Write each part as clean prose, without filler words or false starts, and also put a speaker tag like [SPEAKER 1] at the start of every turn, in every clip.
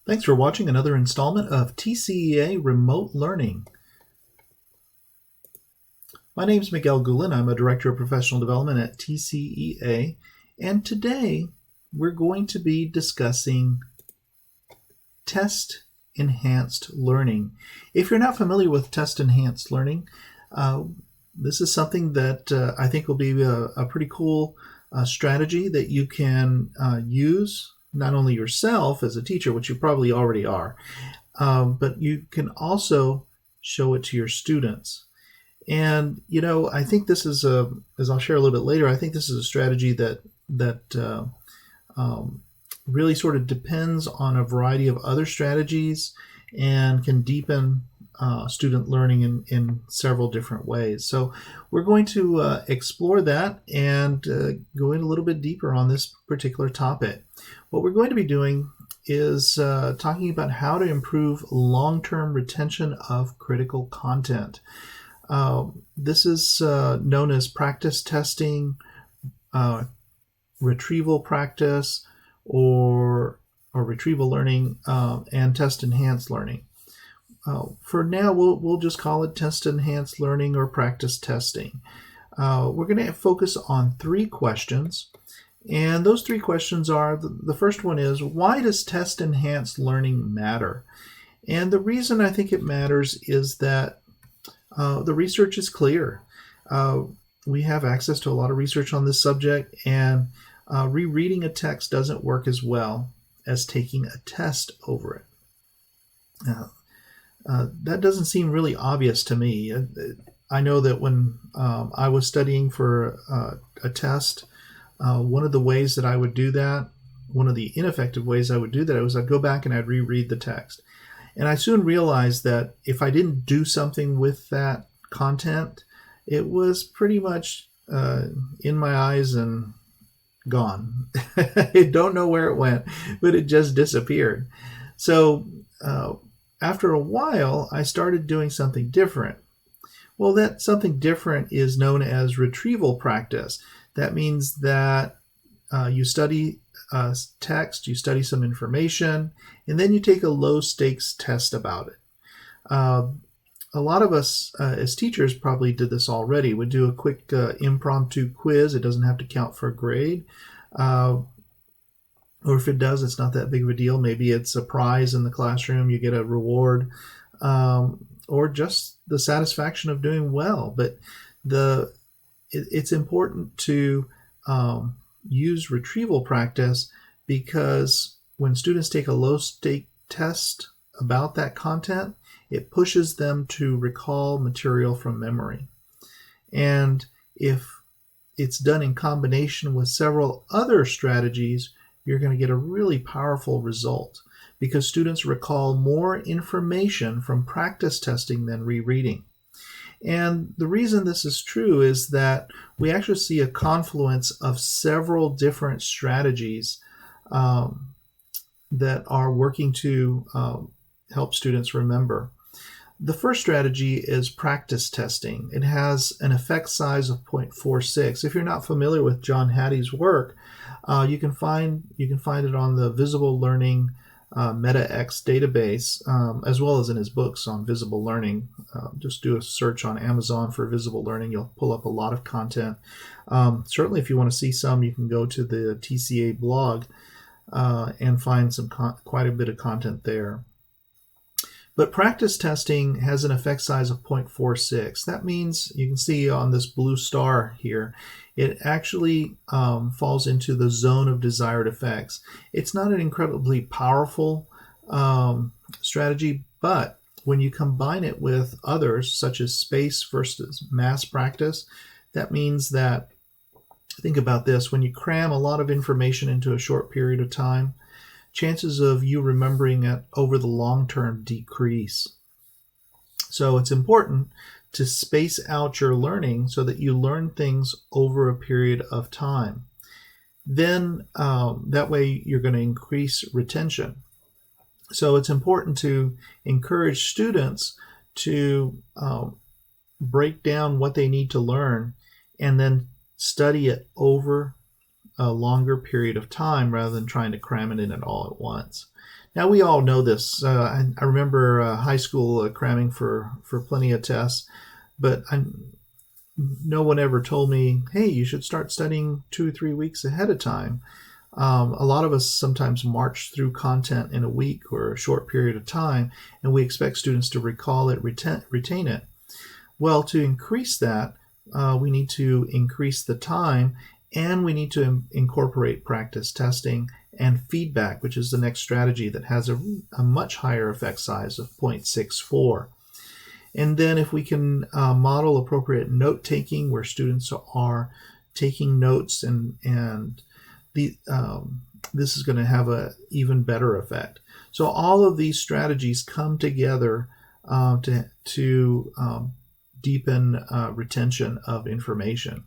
[SPEAKER 1] Thanks for watching another installment of TCEA Remote Learning. My name is Miguel Gullin. I'm a Director of Professional Development at TCEA, and today we're going to be discussing test-enhanced learning. If you're not familiar with test-enhanced learning, this is something that I think will be a pretty cool strategy that you can use not only yourself as a teacher, which you probably already are, but you can also show it to your students. And I think this is as I'll share a little bit later, I think this is a strategy that really sort of depends on a variety of other strategies and can deepen student learning in several different ways. So we're going to explore that and go in a little bit deeper on this particular topic. What we're going to be doing is talking about how to improve long-term retention of critical content. This is known as practice testing, retrieval practice, or retrieval learning, and test-enhanced learning. For now, we'll just call it test-enhanced learning or practice testing. We're going to focus on 3 questions, and those 3 questions are, the first one is, why does test-enhanced learning matter? And the reason I think it matters is that the research is clear. We have access to a lot of research on this subject, and rereading a text doesn't work as well as taking a test over it. That doesn't seem really obvious to me. I know that when I was studying for a test, one of the ways that I would do that, one of the ineffective ways I would do that, was I'd go back and I'd reread the text. And I soon realized that if I didn't do something with that content, it was pretty much in my eyes and gone. I don't know where it went, but it just disappeared. So after a while, I started doing something different. Well, that something different is known as retrieval practice. That means that you study text, you study some information, and then you take a low-stakes test about it. A lot of us as teachers probably did this already. We'd do a quick impromptu quiz. It doesn't have to count for a grade. Or if it does, it's not that big of a deal. Maybe it's a prize in the classroom. You get a reward, or just the satisfaction of doing well. But it's important to use retrieval practice, because when students take a low-stake test about that content, it pushes them to recall material from memory. And if it's done in combination with several other strategies, you're going to get a really powerful result, because students recall more information from practice testing than rereading. And the reason this is true is that we actually see a confluence of several different strategies that are working to help students remember. The first strategy is practice testing. It has an effect size of 0.46. If you're not familiar with John Hattie's work, you can find it on the Visible Learning MetaX database, as well as in his books on visible learning. Just do a search on Amazon for visible learning. You'll pull up a lot of content. Certainly, if you want to see some, you can go to the TCA blog and find quite a bit of content there. But practice testing has an effect size of 0.46. That means, you can see on this blue star here, it actually falls into the zone of desired effects. It's not an incredibly powerful strategy, but when you combine it with others, such as space versus mass practice, that means that, think about this, when you cram a lot of information into a short period of time, chances of you remembering it over the long term decrease. So it's important to space out your learning so that you learn things over a period of time. Then that way you're going to increase retention. So it's important to encourage students to break down what they need to learn and then study it over a longer period of time rather than trying to cram it in it all at once. Now, we all know this. I remember high school cramming for plenty of tests, but no one ever told me, hey, you should start studying 2 or 3 weeks ahead of time. A lot of us sometimes march through content in a week or a short period of time, and we expect students to recall it, retain it. Well, to increase that, we need to increase the time, and we need to incorporate practice testing and feedback, which is the next strategy that has a much higher effect size of 0.64. And then if we can model appropriate note-taking where students are taking notes, and this is going to have an even better effect. So all of these strategies come together to deepen retention of information.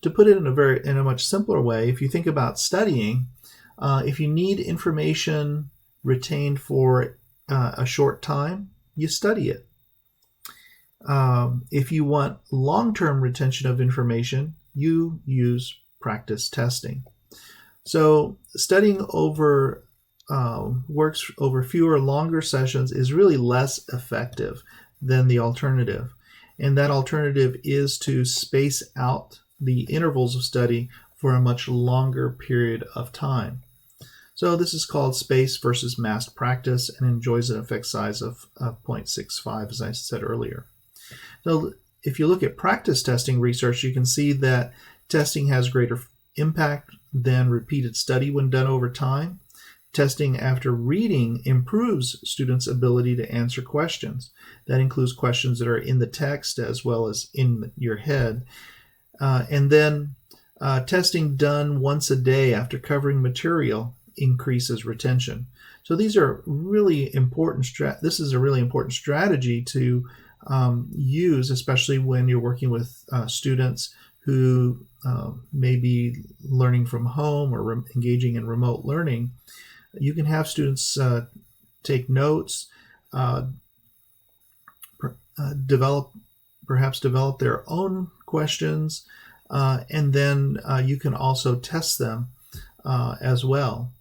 [SPEAKER 1] To put it in a much simpler way, if you think about studying, if you need information retained for a short time, you study it. If you want long-term retention of information, you use practice testing. So studying over works over fewer, longer sessions is really less effective than the alternative. And that alternative is to space out the intervals of study for a much longer period of time. So this is called space versus massed practice and enjoys an effect size of 0.65, as I said earlier. So if you look at practice testing research, you can see that testing has greater impact than repeated study when done over time. Testing after reading improves students' ability to answer questions. That includes questions that are in the text as well as in your head. And then testing done once a day after covering material increases retention. So these are really important. This is a really important strategy to use, especially when you're working with students who may be learning from home or engaging in remote learning. You can have students take notes, perhaps develop their own questions, and then you can also test them as well.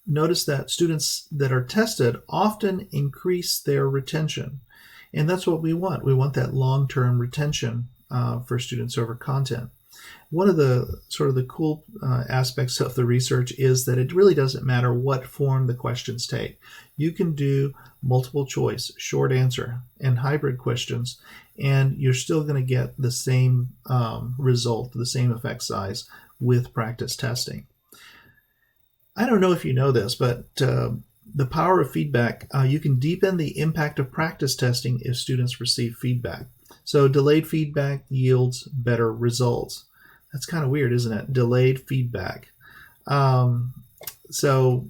[SPEAKER 1] Notice that students that are tested often increase their retention, and that's what we want. We want that long-term retention for students over content. One of the cool aspects of the research is that it really doesn't matter what form the questions take. You can do multiple choice, short answer, and hybrid questions, and you're still going to get the same result, the same effect size with practice testing. I don't know if you know this, but the power of feedback, you can deepen the impact of practice testing if students receive feedback. So delayed feedback yields better results. That's kind of weird, isn't it? Delayed feedback. So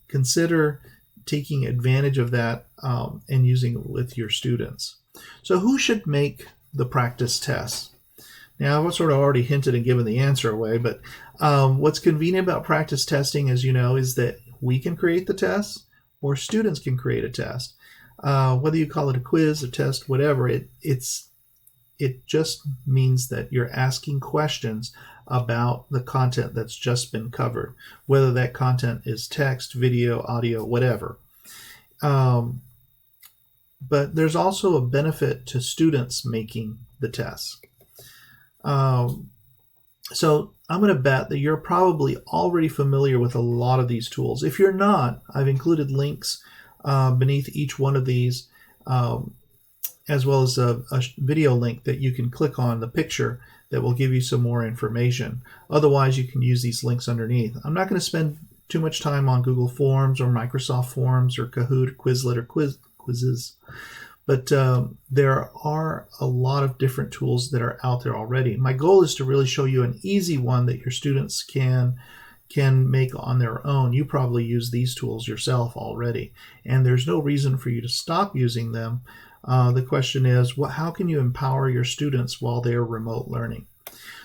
[SPEAKER 1] consider taking advantage of that and using it with your students. So who should make the practice tests? Now, I've sort of already hinted and given the answer away, but what's convenient about practice testing, as you know, is that we can create the tests or students can create a test. Whether you call it a quiz, a test, whatever, it just means that you're asking questions about the content that's just been covered, whether that content is text, video, audio, whatever. But there's also a benefit to students making the tests. So I'm going to bet that you're probably already familiar with a lot of these tools. If you're not, I've included links beneath each one of these, as well as a video link that you can click on the picture that will give you some more information. Otherwise, you can use these links underneath. I'm not going to spend too much time on Google Forms or Microsoft Forms or Kahoot or Quizlet or Quizzes, but there are a lot of different tools that are out there already. My goal is to really show you an easy one that your students can make on their own. You probably use these tools yourself already, and there's no reason for you to stop using them. The question is, how can you empower your students while they're remote learning?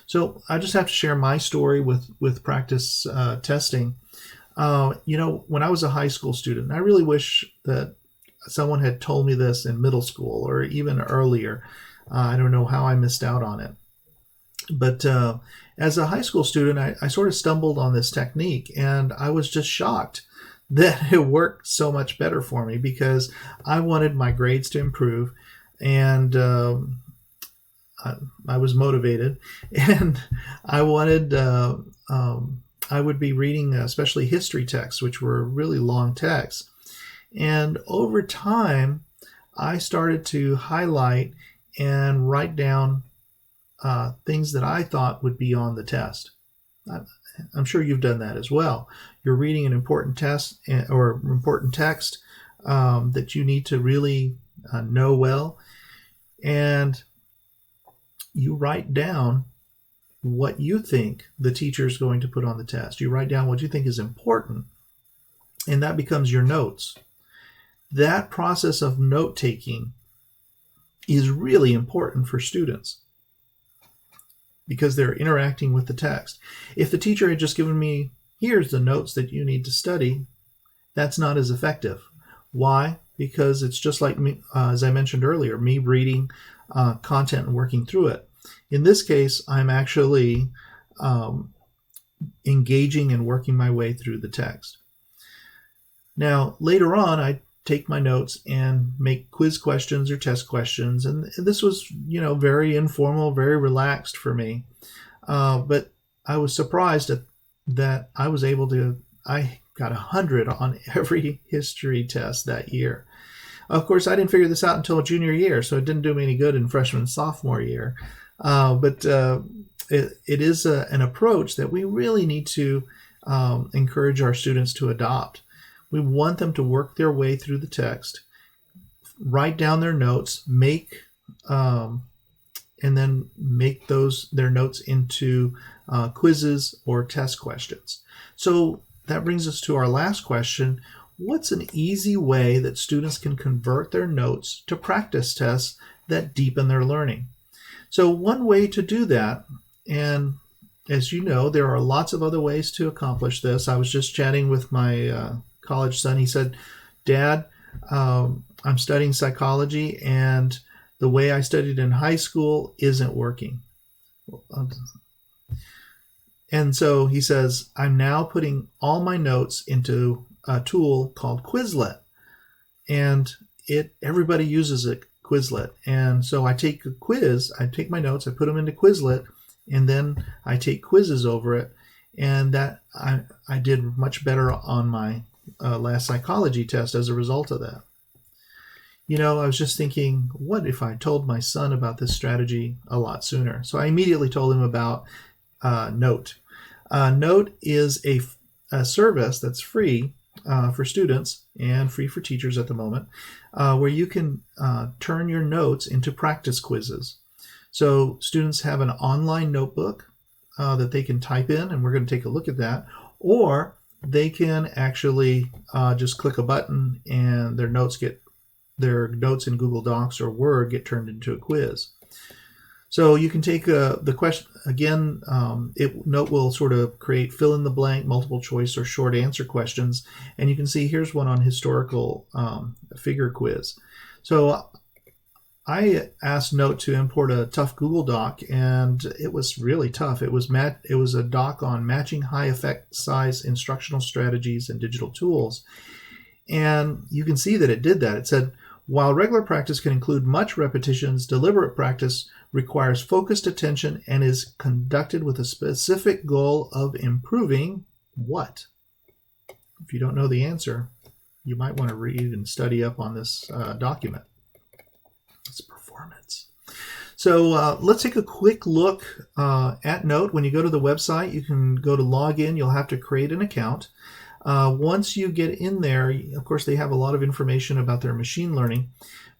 [SPEAKER 1] So I just have to share my story with practice testing. When I was a high school student, I really wish that someone had told me this in middle school or even earlier. I don't know how I missed out on it. But as a high school student, I sort of stumbled on this technique, and I was just shocked that it worked so much better for me because I wanted my grades to improve, and I was motivated, and I wanted. I would be reading, especially history texts, which were really long texts, and over time, I started to highlight and write down things that I thought would be on the test. I'm sure you've done that as well. You're reading an important test or important text that you need to really know well, and you write down what you think the teacher is going to put on the test. You write down what you think is important, and that becomes your notes. That process of note taking is really important for students because they're interacting with the text. If the teacher had just given me, here's the notes that you need to study, that's not as effective. Why? Because it's just like me, as I mentioned earlier, me reading content and working through it. In this case, I'm actually engaging and working my way through the text. Now, later on, I take my notes and make quiz questions or test questions, and this was, very informal, very relaxed for me. But I was surprised that I was able to. I got 100 on every history test that year. Of course, I didn't figure this out until junior year, so it didn't do me any good in freshman and sophomore year. But it is an approach that we really need to encourage our students to adopt. We want them to work their way through the text, write down their notes, and then make their notes into quizzes or test questions. So that brings us to our last question. What's an easy way that students can convert their notes to practice tests that deepen their learning? So one way to do that, and as you know, there are lots of other ways to accomplish this. I was just chatting with my college son. He said, Dad, I'm studying psychology, and the way I studied in high school isn't working. And so he says, I'm now putting all my notes into a tool called Quizlet, and everybody uses it, Quizlet. And so I take a quiz, I take my notes, I put them into Quizlet, and then I take quizzes over it, and that I did much better on my last psychology test as a result of that. I was just thinking, what if I told my son about this strategy a lot sooner? So I immediately told him about Knowt. Knowt is a service that's free for students and free for teachers at the moment, where you can turn your notes into practice quizzes. So students have an online notebook that they can type in, and we're going to take a look at that, or they can actually just click a button and their notes in Google Docs or Word get turned into a quiz. So you can take the question again. Knowt will sort of create fill in the blank, multiple choice, or short answer questions, and you can see here's one on historical figure quiz. So I asked Knowt to import a tough Google Doc, and it was really tough. It was a doc on matching high effect size instructional strategies and digital tools, and you can see that it did that. It said, while regular practice can include much repetitions, deliberate practice requires focused attention and is conducted with a specific goal of improving what? If you don't know the answer, you might want to read and study up on this document. It's performance. So let's take a quick look at Knowt. When you go to the website, you can go to log in. You'll have to create an account. Once you get in there, of course, they have a lot of information about their machine learning.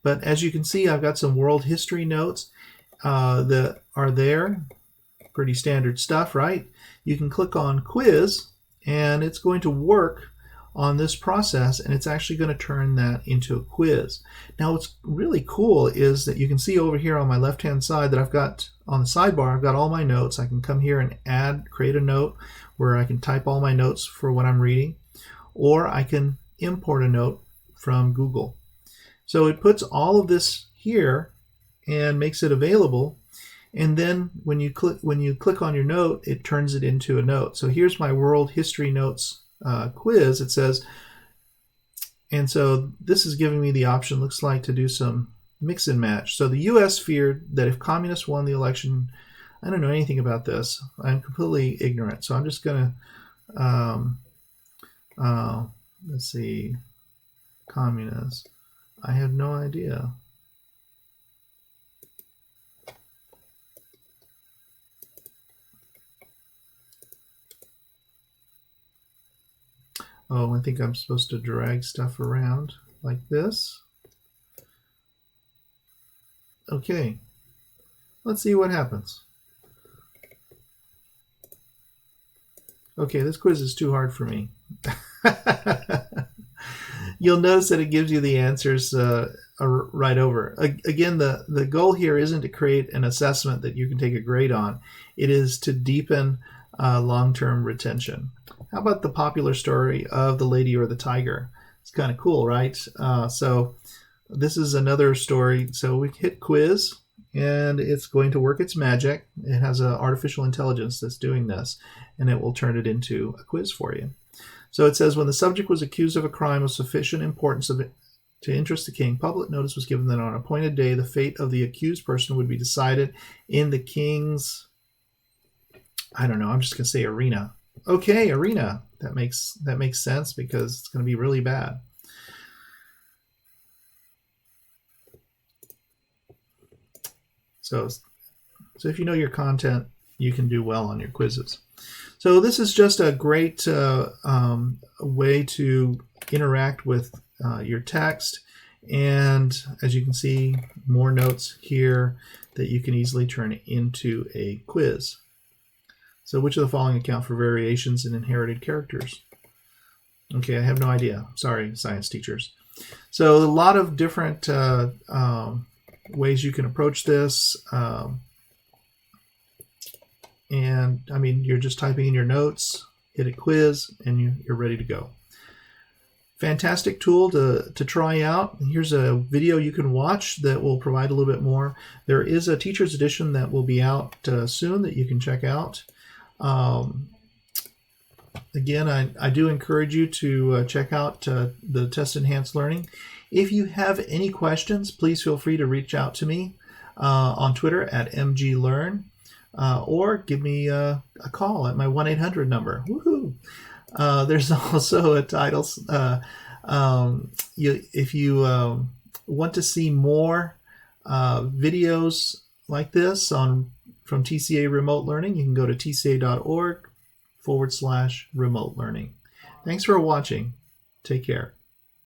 [SPEAKER 1] But as you can see, I've got some world history notes that are there. Pretty standard stuff, right? You can click on quiz, and it's going to work on this process, and it's actually going to turn that into a quiz. Now, what's really cool is that you can see over here on my left-hand side that I've got on the sidebar, I've got all my notes. I can come here and create a note where I can type all my notes for what I'm reading, or I can import a note from Google. So it puts all of this here and makes it available. And then when you click on your note, it turns it into a note. So here's my World History Notes quiz. It says, and so this is giving me the option, looks like, to do some mix and match. So the U.S. feared that if communists won the election, I don't know anything about this. I'm completely ignorant. So I'm just going to, let's see, communists. I have no idea. Oh, I think I'm supposed to drag stuff around like this. Okay, let's see what happens. Okay, this quiz is too hard for me. You'll notice that it gives you the answers right over. Again, the goal here isn't to create an assessment that you can take a grade on. It is to deepen long-term retention. How about the popular story of the lady or the tiger? It's kind of cool, right? So this is another story. So we hit quiz, and it's going to work its magic. It has an artificial intelligence that's doing this, and it will turn it into a quiz for you. So it says, when the subject was accused of a crime of sufficient importance to interest the king, public notice was given that on an appointed day, the fate of the accused person would be decided in the king's, I don't know, I'm just going to say arena. Okay, arena. That makes sense because it's going to be really bad. So if you know your content, you can do well on your quizzes. So this is just a great way to interact with your text. And as you can see, more notes here that you can easily turn into a quiz. So which of the following account for variations in inherited characters? Okay, I have no idea. Sorry, science teachers. So a lot of different ways you can approach this. And I mean, you're just typing in your notes, hit a quiz, and you're ready to go. Fantastic tool to try out. Here's a video you can watch that will provide a little bit more. There is a teacher's edition that will be out soon that you can check out. Again, I do encourage you to check out the Test Enhanced Learning. If you have any questions, please feel free to reach out to me on Twitter at mglearn. Or give me a call at my 1-800 number. Woohoo! There's also a title. If you want to see more videos like this from TCEA Remote Learning, you can go to tca.org/remote learning. Thanks for watching. Take care.